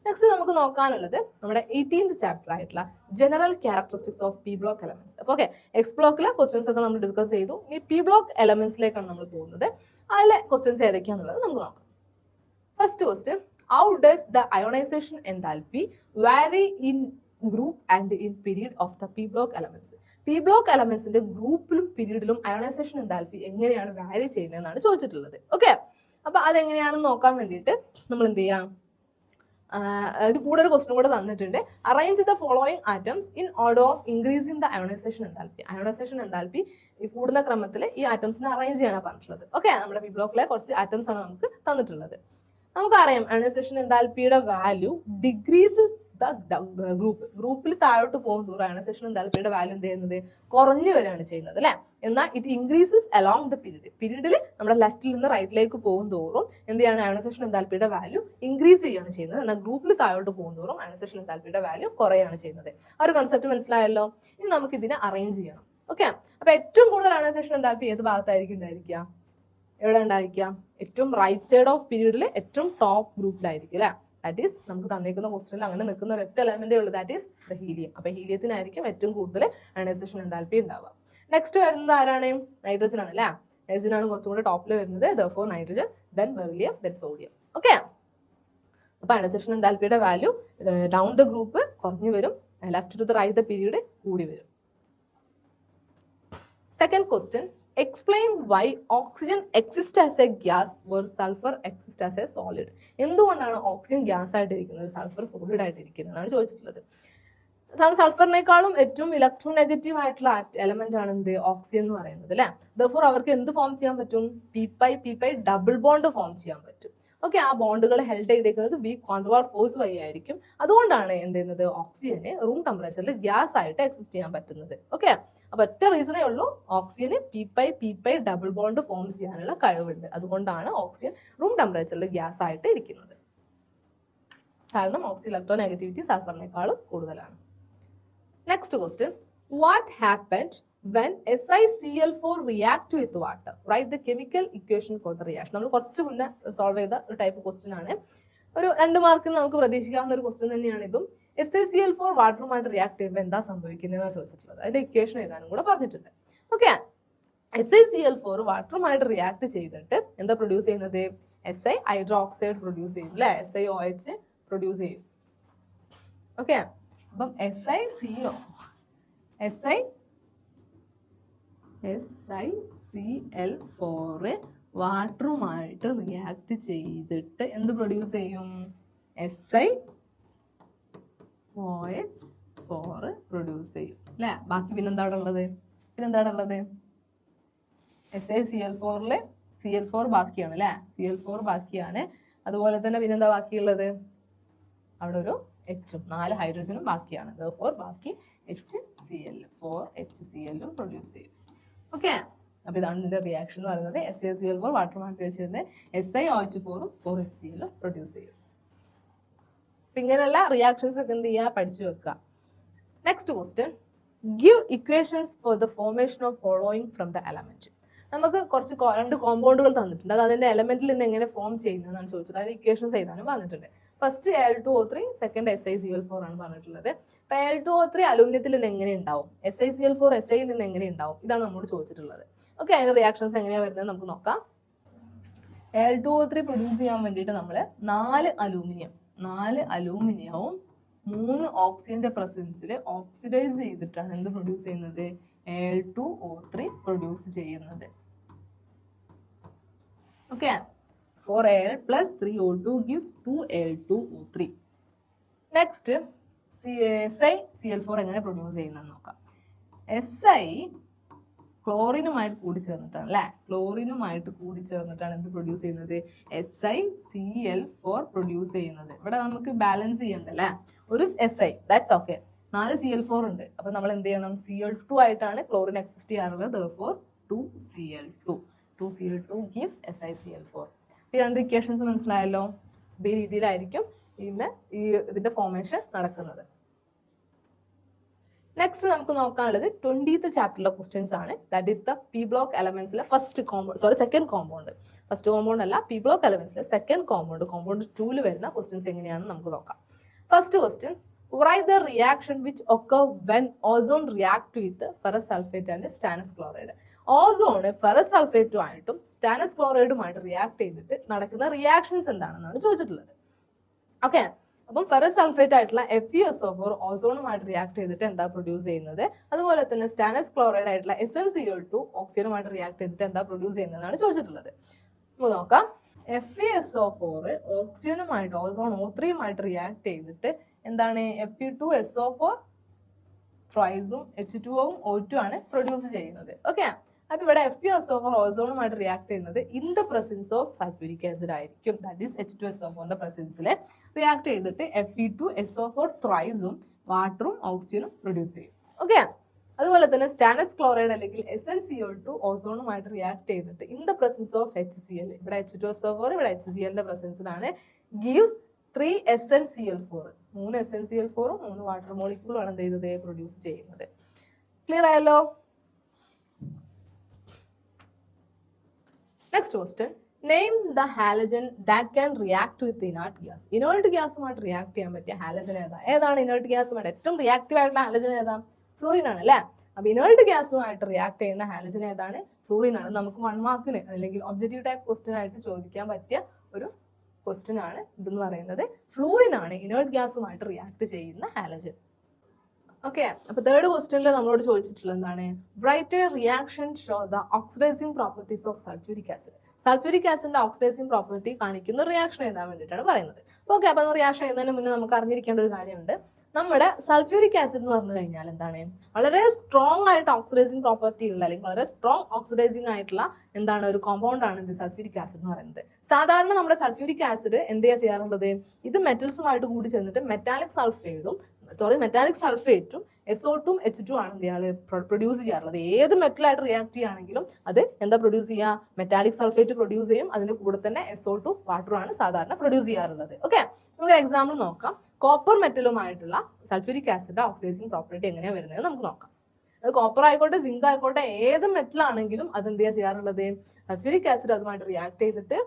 നെക്സ്റ്റ് നമുക്ക് നോക്കാനുള്ളത് നമ്മുടെ 18th ചാപ്റ്റർ ആയിട്ടുള്ള general characteristics of P block elements. അപ്പൊ ഓക്കെ, എക്സ് ബ്ലോക്കിലെ ക്വസ്റ്റ്യൻസ് ഒക്കെ നമ്മൾ ഡിസ്കസ് ചെയ്തു. ഇനി പി ബ്ലോക്ക് എലമെന്റ്സിലേക്കാണ് നമ്മൾ പോകുന്നത്. അതിലെ ക്വസ്റ്റ്യൻസ് ഏതൊക്കെയാണെന്നുള്ളത് നമുക്ക് നോക്കാം. First question, how does the ionization enthalpy vary in group and in period of the P block elements. P block എലമെന്റ്സിന്റെ ഗ്രൂപ്പിലും പീരീഡിലും അയോണൈസേഷൻ എൻതാൽപ്പി എങ്ങനെയാണ് വാരി ചെയ്യുന്നതെന്നാണ് ചോദിച്ചിട്ടുള്ളത്. ഓക്കെ, അപ്പൊ അതെങ്ങനെയാണെന്ന് നോക്കാൻ വേണ്ടിയിട്ട് നമ്മൾ എന്ത് ചെയ്യാം, ഇത് കൂടുതൽ ക്വസ്റ്റ്യൻ കൂടെ തന്നിട്ടുണ്ട്. Arrange the following atoms in order of increasing the ionization enthalpy. Ionisation enthalpy കൂടുന്ന ക്രമത്തിൽ ഈ ആറ്റംസിനെ അറേഞ്ച് ചെയ്യാനാണ് പറഞ്ഞിട്ടുള്ളത്. ഓക്കെ, നമ്മുടെ പി ബ്ലോക്കിലെ കുറച്ച് ആറ്റംസ് ആണ് നമുക്ക് തന്നിട്ടുള്ളത്. നമുക്കറിയാം അയോണൈസേഷൻ എൻതാൽപ്പിയുടെ വാല്യൂ ഡിക്രീസസ് ദ ഗ്രൂപ്പിൽ താഴോട്ട് പോകും തോറും അയോണൈസേഷൻ എൻതാൽപ്പിയുടെ വാല്യൂ എന്ത് ചെയ്യുന്നത്, കുറഞ്ഞു വരികയാണ് ചെയ്യുന്നത് അല്ലെ. എന്നാൽ ഇറ്റ് ഇൻക്രീസസ് അലോങ് ദ പീരീഡിൽ നമ്മുടെ ലെഫ്റ്റിൽ നിന്ന് റൈറ്റിലേക്ക് പോകും തോറും എന്ത് ചെയ്യാണ്, അയോണൈസേഷൻ എൻതാൽപ്പിയുടെ വാല്യൂ ഇൻക്രീസ് ചെയ്യുകയാണ് ചെയ്യുന്നത്. എന്നാൽ ഗ്രൂപ്പിൽ താഴോട്ട് പോകും തോറും അയോണൈസേഷൻ എൻതാൽപ്പിയുടെ വാല്യൂ കുറയാണ് ചെയ്യുന്നത്. ആ ഒരു കൺസെപ്റ്റ് മനസ്സിലായല്ലോ. ഇനി നമുക്ക് ഇതിനെ അറേഞ്ച് ചെയ്യണം. ഓക്കെ, അപ്പൊ ഏറ്റവും കൂടുതൽ അയോണൈസേഷൻ എൻതാൽപ്പി ഏത് ഭാഗത്തായിരിക്കും ഉണ്ടായിരിക്കുക, എവിടെ ഉണ്ടായിരിക്കുക, ഏറ്റവും റൈറ്റ് സൈഡ് ഓഫ് പീരീഡിൽ ഏറ്റവും ടോപ്പ് ഗ്രൂപ്പിലായിരിക്കും അല്ലെ. ദാറ്റ് ഈസ് നമുക്ക് തന്നിരിക്കുന്ന ക്വസ്റ്റ്യനിൽ അങ്ങനെ നിൽക്കുന്ന ഒരൊറ്റ എലമെന്റേ ഉള്ളൂ, ദാറ്റ് ഈസ് ദ ഹീലിയം. അപ്പൊ ഹീലിയത്തിനായിരിക്കും ഏറ്റവും കൂടുതൽ അയോണൈസേഷൻ എൻതാൽപ്പി ഉണ്ടാവുക. നെക്സ്റ്റ് വരുന്നത് ആരാണ്, നൈട്രജൻ ആണ് അല്ലെ. നൈട്രജൻ ആണ് കുറച്ചും കൂടെ ടോപ്പിൽ വരുന്നത്. therefore nitrogen, then beryllium, then sodium. Okay, അപ്പൊ അയോണൈസേഷൻ എൻതാൽപ്പിയുടെ വാല്യൂ ഡൗൺ ദ ഗ്രൂപ്പ് കുറഞ്ഞു വരും, left to the right the period കൂടി വരും. Second question, explain why oxygen exists as a gas where sulfur exists as a solid. എന്തുകൊണ്ടാണ് oxygen gas ആയിട്ടിരിക്കുന്നത്, sulphur solid ആയിട്ടിരിക്കുന്നത് എന്നാണ് ചോദിച്ചിട്ടുള്ളത്. സൾഫറിനേക്കാളും ഏറ്റവും ഇലക്ട്രോ നെഗറ്റീവ് ആയിട്ടുള്ള element ആണ് എന്ത്, ഓക്സിജൻ എന്ന് പറയുന്നത് അല്ലെ. therefore അവർക്ക് എന്ത് ഫോം ചെയ്യാൻ പറ്റും, പി ഡബിൾ ബോണ്ട് ഫോം ചെയ്യാൻ പറ്റും. ഓക്കെ, ആ ബോണ്ടുകൾ ഹെൽഡ് ചെയ്തേക്കുന്നത് വീക്ക് കോൺട്രോൾ ഫോഴ്സ് വഴി ആയിരിക്കും. അതുകൊണ്ടാണ് എന്ത് ചെയ്യുന്നത്, ഓക്സിജനെ റൂം ടെമ്പറേച്ചറിൽ ഗ്യാസ് ആയിട്ട് എക്സിസ്റ്റ് ചെയ്യാൻ പറ്റുന്നത്. ഓക്കെ, അപ്പൊ ഒറ്റ റീസണേ ഉള്ളൂ, ഓക്സിജന് പി ഡബിൾ ബോണ്ട് ഫോം ചെയ്യാനുള്ള കഴിവുണ്ട്. അതുകൊണ്ടാണ് ഓക്സിജൻ റൂം ടെമ്പറേച്ചറിൽ ഗ്യാസ് ആയിട്ട് ഇരിക്കുന്നത്. കാരണം ഓക്സിജൻ ഇലക്ട്രോ നെഗറ്റിവിറ്റി സൾഫറിനേക്കാളും കൂടുതലാണ്. Next question, what happened when SiCl4 react with water, write the chemical equation for the reaction. നമ്മൾ കുറച്ച് മുന്നേ സോൾവ് ചെയ്ത ഒരു ടൈപ്പ് ക്വസ്റ്റ്യൻ ആണ്. ഒരു 2 മാർക്കിന് നമുക്ക് പ്രതീക്ഷിക്കാവുന്ന ഒരു ക്വസ്റ്റ്യൻ തന്നെയാണ് ഇതും. SiCl4 വാട്ടറുമായിട്ട് റിയാക്ട് ചെയ്യുമ്പോൾ എന്താ സംഭവിക്കുന്നതെന്ന് ചോദിച്ചിട്ടുള്ളത്. അതിന്റെ ഇക്വേഷൻ എഴുതാനും കൂടെ പറഞ്ഞിട്ടുണ്ട്. ഓക്കെ, SiCl4 വാട്ടറുമായിട്ട് റിയാക്ട് ചെയ്തിട്ട് എന്താ പ്രൊഡ്യൂസ് ചെയ്യുന്നത്, Si ഹൈഡ്രോക്സൈഡ് പ്രൊഡ്യൂസ് ചെയ്യും അല്ലെ, SiOH പ്രൊഡ്യൂസ് ചെയ്യും. ഓക്കെ, അപ്പം SiCl4 വാട്ടറുമായിട്ട് റിയാക്ട് ചെയ്തിട്ട് എന്ത് പ്രൊഡ്യൂസ് ചെയ്യും, SiOH4 പ്രൊഡ്യൂസ് ചെയ്യും അല്ലെ. ബാക്കി പിന്നെന്താണ് ഉള്ളത്, SaCl4 Cl4 ബാക്കിയാണ് അല്ലേ, Cl4 ബാക്കിയാണ്. അതുപോലെ തന്നെ പിന്നെന്താ ബാക്കിയുള്ളത്, അവിടെ ഒരു എച്ചും 4 ഹൈഡ്രജനും ബാക്കിയാണ്. therefore ബാക്കി HCl 4 HCl പ്രൊഡ്യൂസ് ചെയ്യും. ഓക്കെ, അപ്പൊ ഇതാണ് ഇതിന്റെ റിയാക്ഷൻ എന്ന് പറയുന്നത്. SaCl4 വാട്ടർ മാറ്റി വെച്ചിരുന്നത് SiOH4 4HCl പ്രൊഡ്യൂസ് ചെയ്യും. അപ്പൊ ഇങ്ങനെയുള്ള റിയാക്ഷൻസ് ഒക്കെ എന്ത് ചെയ്യുക, പഠിച്ചു വെക്കുക. Next question, give equations for the formation of following from the element. നമുക്ക് കുറച്ച് 2 കോമ്പൗണ്ടുകൾ തന്നിട്ടുണ്ട്, അത് അതിന്റെ എലമെന്റിൽ നിന്ന് എങ്ങനെ ഫോം ചെയ്യുന്നതെന്നാണ് ചോദിച്ചത്. അതിന് ഇക്വേഷൻസ് എഴുതാനും പറഞ്ഞിട്ടുണ്ട്. ഫസ്റ്റ് Al2O3, സെക്കൻഡ് SiCl4 ആണ് പറഞ്ഞിട്ടുള്ളത്. അപ്പൊ Al2O3 അലൂമിനിയത്തിൽ നിന്ന് എങ്ങനെ ഉണ്ടാവും, SiCl4 Siയിൽ നിന്ന് എങ്ങനെ ഉണ്ടാവും, ഇതാണ് നമ്മോട് ചോദിച്ചിട്ടുള്ളത്. ഓക്കെ, അതിന്റെ റിയാക്ഷൻസ് എങ്ങനെയാണ് വരുന്നത് നമുക്ക് നോക്കാം. Al2O3 പ്രൊഡ്യൂസ് ചെയ്യാൻ വേണ്ടിയിട്ട് നമ്മൾ 4 അലൂമിനിയവും 3 ഓക്സിജന്റെ പ്രസൻസിൽ ഓക്സിഡൈസ് ചെയ്തിട്ടാണ് എന്ത് പ്രൊഡ്യൂസ് ചെയ്യുന്നത്, Al2O3 പ്രൊഡ്യൂസ് ചെയ്യുന്നത്. Okay, 4Al plus 3O2 gives 2Al2O3. Next SiCl4 എങ്ങനെ പ്രൊഡ്യൂസ് ചെയ്യുന്നതെന്ന് നോക്കാം. Si ക്ലോറിനുമായിട്ട് കൂടി ചേർന്നിട്ടാണ് അല്ലെ, ക്ലോറിനുമായിട്ട് കൂടി ചേർന്നിട്ടാണ് എന്ത് പ്രൊഡ്യൂസ് ചെയ്യുന്നത്, SiCl4 പ്രൊഡ്യൂസ് ചെയ്യുന്നത്. ഇവിടെ നമുക്ക് ബാലൻസ് ചെയ്യണ്ടല്ലേ, ഒരു Si, ദാറ്റ്സ് ഓക്കെ. 4 Cl4 ഉണ്ട്, അപ്പൊ നമ്മൾ എന്ത് ചെയ്യണം, Cl2 ആയിട്ടാണ് ക്ലോറിൻ എക്സിസ്റ്റ് ചെയ്യാറുള്ളത്. therefore 2Cl2 gives SiCl4. ഈ 2 ഇക്വേഷൻസ് മനസ്സിലായല്ലോ. ഈ രീതിയിലായിരിക്കും ഇതിന്റെ ഫോർമേഷൻ നടക്കുന്നത്. നെക്സ്റ്റ് നമുക്ക് നോക്കാനുള്ളത് 20th ചാപ്റ്ററിലെ ക്വസ്റ്റ്യൻസ് ആണ്. That is the P block എലമെന്റ്സിലെ സെക്കൻഡ് കോമ്പൗണ്ട്. ഫസ്റ്റ് കോമ്പൗണ്ട് അല്ല, പി ബ്ലോക്ക് എലമെന്റ്സിലെ സെക്കൻഡ് കോമ്പൗണ്ട് 2ൽ വരുന്ന ക്വസ്റ്റ്യൻസ് എങ്ങനെയാണെന്ന് നമുക്ക് നോക്കാം. First question, write the reaction which occur when ozone react with ferrous sulfate and stannous chloride. Ozone ferrous സൾഫേറ്റുമായിട്ടും stannous ക്ലോറൈഡുമായിട്ട് റിയാക്ട് ചെയ്തിട്ട് നടക്കുന്ന റിയാക്ഷൻസ് എന്താണെന്നാണ് ചോദിച്ചിട്ടുള്ളത്. ഓക്കെ, അപ്പം ഫെറസ് സൾഫേറ്റ് ആയിട്ടുള്ള FeSO4 ഓസോണുമായിട്ട് റിയാക്ട് ചെയ്തിട്ട് എന്താ പ്രൊഡ്യൂസ് ചെയ്യുന്നത്, അതുപോലെ തന്നെ സ്റ്റാനസ് ക്ലോറൈഡ് ആയിട്ടുള്ള SnCl2 ഓക്സിജനുമായിട്ട് റിയാക്ട് ചെയ്തിട്ട് എന്താ പ്രൊഡ്യൂസ് ചെയ്യുന്നതാണ് ചോദിച്ചിട്ടുള്ളത്. നമുക്ക് നോക്കാം. FeSO4 ഓക്സിജനുമായിട്ട് ഓസോൺ O3യുമായിട്ട് റിയാക്ട് ചെയ്തിട്ട് എന്താണ്, Fe2SO4 ത്രൈസും H2O ഉം O2 ആണ് പ്രൊഡ്യൂസ് ചെയ്യുന്നത്. ഓക്കെ, അപ്പൊ ഇവിടെ FeSO4 ഓസോണുമായിട്ട് റിയാക്ട് ചെയ്യുന്നത് in the presence of sulphuric acid ആയിരിക്കും. ദാറ്റ് ഈസ് H2SO4ന്റെ പ്രസൻസിൽ റിയാക്ട് ചെയ്തിട്ട് Fe2SO4 ത്രൈസും വാട്ടറും ഓക്സിജനും പ്രൊഡ്യൂസ് ചെയ്യും. ഓക്കെ, അതുപോലെ തന്നെ സ്റ്റാനസ് ക്ലോറൈഡ് അല്ലെങ്കിൽ SnCl2 ഓസോണുമായിട്ട് റിയാക്ട് ചെയ്തിട്ട് in the presence of HCl, ഇവിടെ H2SO4 ഇവിടെ HClന്റെ പ്രസൻസിലാണ്, ഗീവ്സ് 3 SnCl4, 3 SnCl4 ഉം 3 വാട്ടർ മോളിക്യൂളും ആണ് എന്ത് ചെയ്തത്, പ്രൊഡ്യൂസ് ചെയ്യുന്നത്. ക്ലിയർ ആയല്ലോ. Next question, name the halogen that can react with inert gas. Inert ഗ്യാസുമായിട്ട് റിയാക്ട് ചെയ്യാൻ പറ്റിയ ഹാലജൻ ഏതാണ് ഇനേർട്ട് ഗ്യാസുമായിട്ട് ഏറ്റവും റിയാക്റ്റീവ് ആയിട്ടുള്ള ഹാലജൻ ഏതാ, ഫ്ലൂറിൻ ആണ് അല്ലെ. അപ്പൊ ഇനേർട്ട് ഗ്യാസുമായിട്ട് റിയാക്ട് ചെയ്യുന്ന ഹാലജൻ ഏതാണ്, ഫ്ലൂറിൻ ആണ്. നമുക്ക് 1 മാർക്കിന് അല്ലെങ്കിൽ ഒബ്ജക്റ്റീവ് ടൈപ്പ് ക്വസ്റ്റ്യൻ ആയിട്ട് ചോദിക്കാൻ പറ്റിയ ഒരു ക്വസ്റ്റ്യൻ ആണ് ഇതെന്ന് പറയുന്നത്. ഫ്ലൂറിൻ ആണ് ഇനേർട്ട് ഗ്യാസുമായിട്ട് റിയാക്ട് ചെയ്യുന്ന ഹാലജൻ. ഓക്കെ, അപ്പൊ തേർഡ് ക്വസ്റ്റ്യനിൽ നമ്മളോട് ചോദിച്ചിട്ടുള്ളത് എന്താണ്, write a reaction show the oxidising properties of sulphuric acid. Sulphuric ആസിഡിന്റെ ഓക്സിഡൈസിംഗ് പ്രോപ്പർട്ടി കാണിക്കുന്ന റിയാക്ഷൻ എഴുതാൻ വേണ്ടിയിട്ടാണ് പറയുന്നത്. ഓക്കെ, അപ്പൊ റിയാക്ഷൻ എഴുതുന്നതിന് മുന്നേ നമുക്ക് അറിഞ്ഞിരിക്കേണ്ട ഒരു കാര്യമുണ്ട്. നമ്മുടെ സൾഫ്യൂരിക് ആസിഡ് എന്ന് പറഞ്ഞു കഴിഞ്ഞാൽ എന്താണ്, വളരെ സ്ട്രോങ് ആയിട്ട് ഓക്സിഡൈസിംഗ് പ്രോപ്പർട്ടി ഉള്ള അല്ലെങ്കിൽ വളരെ സ്ട്രോങ് ഓക്സിഡൈസിംഗ് ആയിട്ടുള്ള എന്താണ് ഒരു കോമ്പൗണ്ട് ആണ് ഇത് സൾഫ്യൂരിക് ആസിഡ് എന്ന് പറയുന്നത്. സാധാരണ നമ്മുടെ സൾഫ്യൂരിക് ആസിഡ് എന്ത് ചെയ്യാറുള്ളത്, ഇത് മെറ്റൽസുമായിട്ട് കൂടി ചേർന്നിട്ട് മെറ്റാലിക് സൾഫേറ്റും SO2 H2 ആണ് ഇയാള് പ്രൊഡ്യൂസ് ചെയ്യാറുള്ളത്. ഏത് മെറ്റലായിട്ട് റിയാക്ട് ചെയ്യുകയാണെങ്കിലും അത് എന്താ പ്രൊഡ്യൂസ് ചെയ്യുക, മെറ്റാലിക് സൾഫേറ്റ് പ്രൊഡ്യൂസ് ചെയ്യും. അതിന്റെ കൂടെ തന്നെ SO2 വാട്ടറുമാണ് സാധാരണ പ്രൊഡ്യൂസ് ചെയ്യാറുള്ളത്. ഓക്കെ, നമുക്ക് എക്സാമ്പിൾ നോക്കാം. കോപ്പർ മെറ്റലുമായിട്ടുള്ള സൾഫ്യൂരിക് ആസിഡ് ഓക്സിഡൈസിംഗ് പ്രോപ്പർട്ടി എങ്ങനെയാണ് വരുന്നത് നമുക്ക് നോക്കാം. അത് കോപ്പർ ആയിക്കോട്ടെ, സിങ്ക് ആയിക്കോട്ടെ, ഏത് മെറ്റൽ ആണെങ്കിലും അത് എന്ത് ചെയ്യാറുള്ളത്, സൾഫ്യൂരിക് ആസിഡ് അതുമായിട്ട് റിയാക്ട് ചെയ്തിട്ട്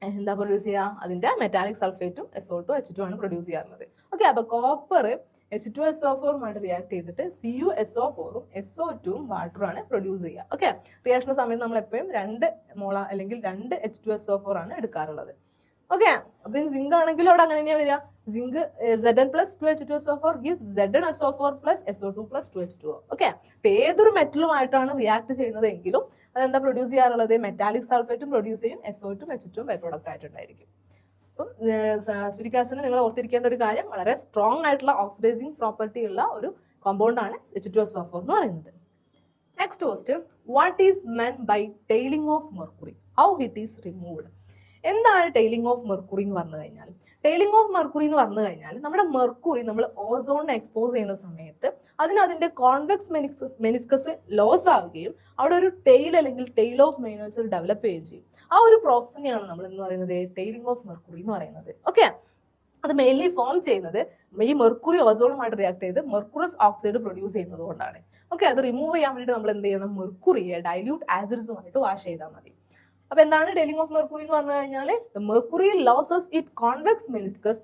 എന്താ പ്രൊഡ്യൂസ് ചെയ്യുക, അതിന്റെ മെറ്റാലിക് സൾഫേറ്റും SO2 H2 ആണ് പ്രൊഡ്യൂസ് ചെയ്യാറുള്ളത്. ഓക്കെ, അപ്പൊ കോപ്പർ H2SO4 റിയാക്ട് ചെയ്തിട്ട് CuSO4 ഉം SO2 ഉം വാട്ടറുമാണ് പ്രൊഡ്യൂസ് ചെയ്യുക. ഓക്കെ, റിയാക്ഷന്റെ സമയത്ത് നമ്മൾ എപ്പോഴും 2 മോള അല്ലെങ്കിൽ 2 H2SO4 ആണ് എടുക്കാറുള്ളത്. ഓക്കെ, അപ്പൊ സിങ്ക് ആണെങ്കിലും അവിടെ അങ്ങനെ തന്നെയാ വരിക. Zinc Zn plus 2H2SO4 gives ZnSO4 plus SO2 plus 2H2O. Okay, അപ്പൊ ഏതൊരു മെറ്റലുമായിട്ടാണ് റിയാക്ട് ചെയ്യുന്നത് എങ്കിലും അതെന്താ പ്രൊഡ്യൂസ് ചെയ്യാറുള്ളത്, മെറ്റാലിക് സൾഫേറ്റും പ്രൊഡ്യൂസ് ചെയ്യും, SO2 H2 ബൈ പ്രോഡക്റ്റ് ആയിട്ടുണ്ടായിരിക്കും. അപ്പം സൾഫ്യൂരിക് ആസിഡ് നിങ്ങൾ ഓർത്തിരിക്കേണ്ട ഒരു കാര്യം, വളരെ സ്ട്രോങ് ആയിട്ടുള്ള ഓക്സിഡൈസിംഗ് പ്രോപ്പർട്ടി ഉള്ള ഒരു കോമ്പൗണ്ട് ആണ് H2SO4 എന്ന് പറയുന്നത്. Next question, what is meant by tailing of mercury? How it is removed? എന്താണ് ടൈലിംഗ് ഓഫ് മെർക്കുറി എന്ന് പറഞ്ഞു കഴിഞ്ഞാൽ? ടൈലിംഗ് ഓഫ് മെർക്കുറി എന്ന് പറഞ്ഞു കഴിഞ്ഞാൽ നമ്മുടെ മെർക്കുറി നമ്മൾ ഓസോണിനെ എക്സ്പോസ് ചെയ്യുന്ന സമയത്ത് അതിന്റെ കോൺവെക്സ് മെനിസ്കസ് ലോസ് ആവുകയും അവിടെ ഒരു ടെയിൽ അല്ലെങ്കിൽ ടെയിൽ ഓഫ് മൈനേച്ചർ ഡെവലപ്പ് ചെയ്യുകയും ചെയ്യും. ആ ഒരു പ്രോസസ്സിനെയാണ് നമ്മൾ എന്ന് പറയുന്നത് ടൈലിംഗ് ഓഫ് മെർക്കുറി എന്ന് പറയുന്നത്. ഓക്കെ, അത് മെയിൻലി ഫോം ചെയ്യുന്നത് ഈ മെർക്കുറി ഓസോണുമായിട്ട് റിയാക്ട് ചെയ്ത് മെർക്കുറസ് ഓക്സൈഡ് പ്രൊഡ്യൂസ് ചെയ്യുന്നത് കൊണ്ടാണ്. ഓക്കെ, അത് റിമൂവ് ചെയ്യാൻ വേണ്ടിയിട്ട് നമ്മൾ എന്ത് ചെയ്യണം? മെർക്കുറിയെ ഡൈല്യൂട്ട് ആസിഡ്സുമായിട്ട് വാഷ് ചെയ്താൽ മതി. അപ്പൊ എന്താണ് ടൈലിംഗ് ഓഫ് മെർക്കുറി എന്ന് പറഞ്ഞു കഴിഞ്ഞാൽ? Mercury losses it convex meniscus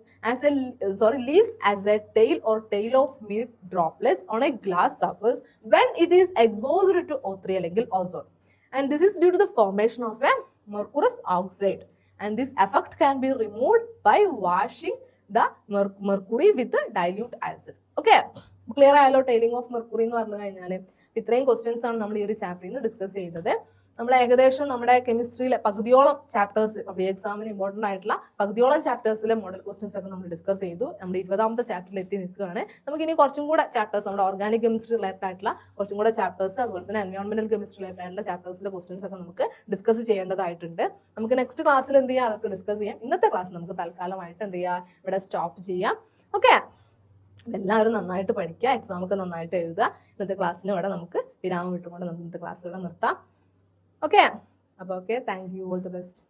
leaves as a tail or tail of milk droplets on a glass surface when it is exposed to O3 അല്ലെങ്കിൽ ozone, and this is due to the formation of a mercurous oxide, and this effect can be removed by washing the mercury with the dilute acid. Okay, clear ആയല്ലോ tiling of mercury എന്ന് പറഞ്ഞു കഴിഞ്ഞാൽ? ഇത്രയും questions ആണ് നമ്മൾ ഈ ഒരു ചാപ്റ്ററിൽ നിന്ന് ഡിസ്കസ് ചെയ്തത്. നമ്മൾ ഏകദേശം നമ്മുടെ കെമിസ്ട്രിയിലെ പകുതിയോളം ചാപ്റ്റേഴ്സ്, പ്രീ എക്സാമിന് ഇമ്പോർട്ടന്റ് ആയിട്ടുള്ള പകുതിയോളം ചാപ്റ്റേഴ്സിലെ മോഡൽ ക്വസ്റ്റ്യൻസ് ഒക്കെ നമ്മൾ ഡിസ്കസ് ചെയ്തു. നമ്മൾ 20ാമത്തെ ചാപ്റ്ററിൽ എത്തി നിൽക്കുകയാണ്. നമുക്ക് ഇനി കുറച്ചും കൂടെ ചാപ്റ്റേഴ്സ്, നമ്മുടെ ഓർഗാനിക് കെമിസ്ട്രി റിലേറ്റഡ് ആയിട്ടുള്ള കുറച്ചും കൂടെ ചാപ്റ്റേഴ്സ്, അതുപോലെ തന്നെ എൻവയോൺമെന്റൽ കെമിസ്ട്രി റിലേറ്റഡ് ആയിട്ടുള്ള ചാപ്റ്റേഴ്സിലെ ക്വസ്റ്റ്യൻസ് ഒക്കെ നമുക്ക് ഡിസ്കസ് ചെയ്യേണ്ടതായിട്ടുണ്ട്. നമുക്ക് നെക്സ്റ്റ് ക്ലാസ്സിൽ എന്ത് ചെയ്യാം? അതൊക്കെ ഡിസ്കസ് ചെയ്യാം. ഇന്നത്തെ ക്ലാസ് നമുക്ക് തൽക്കാലമായിട്ട് എന്ത് ചെയ്യാം? ഇവിടെ സ്റ്റോപ്പ് ചെയ്യാം. ഓക്കെ, എല്ലാവരും നന്നായിട്ട് പഠിക്കുക, എക്സാം ഒക്കെ നന്നായിട്ട് എഴുതുക. ഇന്നത്തെ ക്ലാസ്സിന് ഇവിടെ നമുക്ക് വിരാമം വിട്ടുകൊണ്ട് നമുക്ക് ഇന്നത്തെ ക്ലാസ് ഇവിടെ നിർത്താം. ഓക്കെ, അപ്പോൾ okay, thank you, all the best.